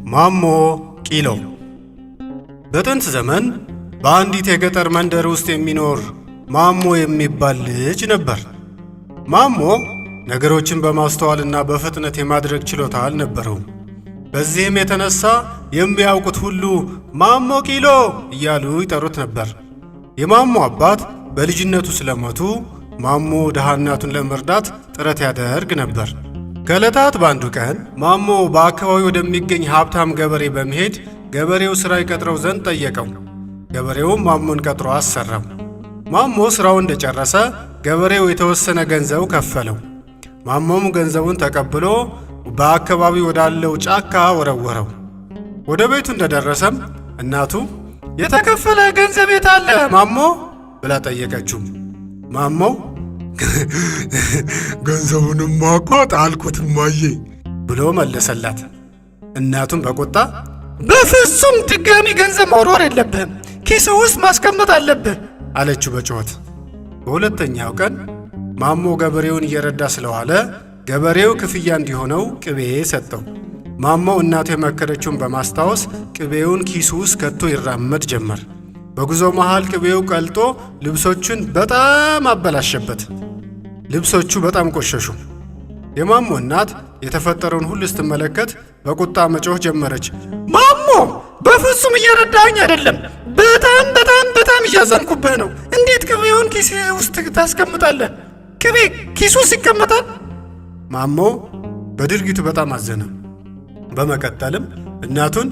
ማሞ ቂሎ። በጥንት ዘመን በአንዲት የገጠር መንደር ውስጥ የሚኖር ማሞ የሚባል ልጅ ነበር። ማሞ ነገሮችን በማስተዋልና በፍጥነት የማድረግ ችሎታ አልነበረውም። በዚህም የተነሳ የሚያውቁት ሁሉ ማሞ ቂሎ እያሉ ይጠሩት ነበር። የማሞ አባት በልጅነቱ ስለሞቱ ማሞ ድሃ እናቱን ለመርዳት ጥረት ያደርግ ነበር። ከዕለታት በአንዱ ቀን ማሞ በአካባቢው ወደሚገኝ ሀብታም ገበሬ በመሄድ ገበሬው ሥራ ይቀጥረው ዘንድ ጠየቀው። ገበሬውም ማሞን ቀጥሮ አሰራው። ማሞ ሥራውን እንደጨረሰ ገበሬው የተወሰነ ገንዘብ ከፈለው። ማሞም ገንዘቡን ተቀብሎ በአካባቢው ወዳለው ጫካ ወረወረው። ወደ ቤቱ እንደደረሰም እናቱ የተከፈለ ገንዘብ የት አለ ማሞ ብላ ጠየቀችው። ማሞ ገንዘቡንማ እኮ ጣልኩት እማዬ ብሎ መለሰላት። እናቱም በቁጣ በፍጹም ድጋሚ ገንዘብ መወርወር የለብህም፣ ኪስ ውስጥ ማስቀመጥ አለብህ አለችው በጩኸት። በሁለተኛው ቀን ማሞ ገበሬውን እየረዳ ስለዋለ ገበሬው ክፍያ እንዲሆነው ቅቤ ሰጠው። ማሞ እናቱ የመከረችውን በማስታወስ ቅቤውን ኪሱ ውስጥ ከቶ ይራመድ ጀመር። በጉዞ መሃል ቅቤው ቀልጦ ልብሶቹን በጣም አበላሸበት። ልብሶቹ በጣም ቆሸሹ። የማሞ እናት የተፈጠረውን ሁሉ ስትመለከት በቁጣ መጮህ ጀመረች። ማሞ በፍጹም እየረዳኝ አይደለም፣ በጣም እያዘንኩብህ ነው። እንዴት ቅቤውን ኪስ ውስጥ ታስቀምጣለህ? ቅቤ ኪስ ውስጥ ይቀመጣል? ማሞ በድርጊቱ በጣም አዘነ። በመቀጠልም እናቱን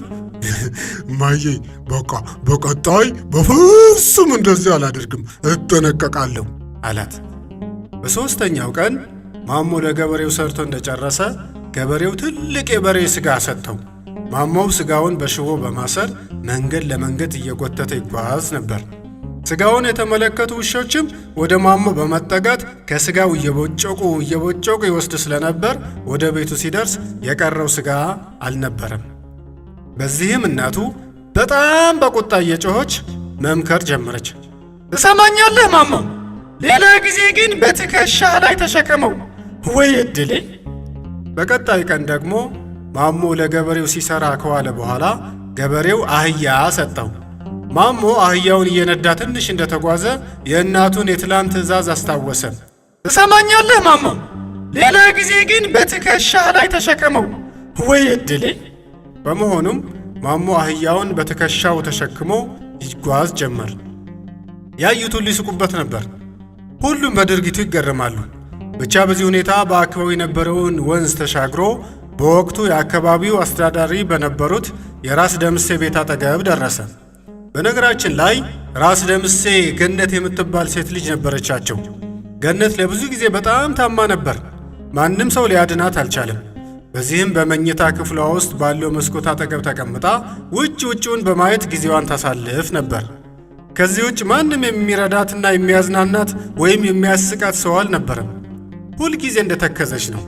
እማዬ በቃ በቀጣይ በፍጹም እንደዚህ አላደርግም፣ እጠነቀቃለሁ አላት። በሦስተኛው ቀን ማሞ ለገበሬው ሰርቶ እንደጨረሰ ገበሬው ትልቅ የበሬ ሥጋ ሰጥተው። ማሞው ሥጋውን በሽቦ በማሰር መንገድ ለመንገድ እየጎተተ ይጓዝ ነበር። ሥጋውን የተመለከቱ ውሾችም ወደ ማሞ በመጠጋት ከሥጋው እየቦጨቁ ይወስድ ስለነበር ወደ ቤቱ ሲደርስ የቀረው ሥጋ አልነበረም። በዚህም እናቱ በጣም በቁጣ እየጮኸች መምከር ጀመረች። ትሰማኛለህ ማሞ? ሌላ ጊዜ ግን በትከሻ ላይ ተሸከመው። ወይ እድሌ! በቀጣይ ቀን ደግሞ ማሞ ለገበሬው ሲሰራ ከዋለ በኋላ ገበሬው አህያ ሰጠው። ማሞ አህያውን እየነዳ ትንሽ እንደተጓዘ የእናቱን የትላንት ትዕዛዝ አስታወሰ። ትሰማኛለህ ማሞ? ሌላ ጊዜ ግን በትከሻ ላይ ተሸከመው። ወይ እድሌ! በመሆኑም ማሞ አህያውን በትከሻው ተሸክሞ ይጓዝ ጀመር። ያዩት ሁሉ ይስቁበት ነበር። ሁሉም በድርጊቱ ይገረማሉ። ብቻ በዚህ ሁኔታ በአካባቢው የነበረውን ወንዝ ተሻግሮ በወቅቱ የአካባቢው አስተዳዳሪ በነበሩት የራስ ደምሴ ቤት አጠገብ ደረሰ። በነገራችን ላይ ራስ ደምሴ ገነት የምትባል ሴት ልጅ ነበረቻቸው። ገነት ለብዙ ጊዜ በጣም ታማ ነበር። ማንም ሰው ሊያድናት አልቻለም። በዚህም በመኝታ ክፍሏ ውስጥ ባለው መስኮት አጠገብ ተቀምጣ ውጭውን በማየት ጊዜዋን ታሳልፍ ነበር። ከዚህ ውጭ ማንም የሚረዳትና የሚያዝናናት ወይም የሚያስቃት ሰው አልነበረም። ሁልጊዜ እንደተከዘች ነው።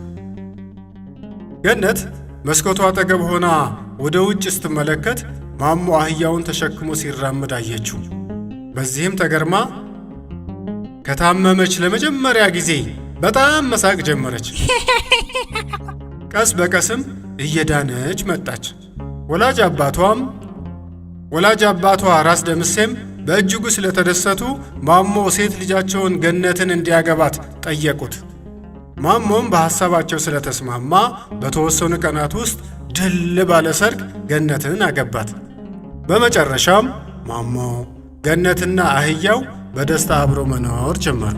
ገነት መስኮቷ አጠገብ ሆና ወደ ውጭ ስትመለከት ማሞ አህያውን ተሸክሞ ሲራመድ አየችው። በዚህም ተገርማ ከታመመች ለመጀመሪያ ጊዜ በጣም መሳቅ ጀመረች። ቀስ በቀስም እየዳነች መጣች። ወላጅ አባቷ ራስ ደምሴም በእጅጉ ስለተደሰቱ ማሞ ሴት ልጃቸውን ገነትን እንዲያገባት ጠየቁት። ማሞም በሐሳባቸው ስለተስማማ በተወሰኑ ቀናት ውስጥ ድል ባለ ሰርግ ገነትን አገባት። በመጨረሻም ማሞ ገነትና አህያው በደስታ አብሮ መኖር ጀመሩ።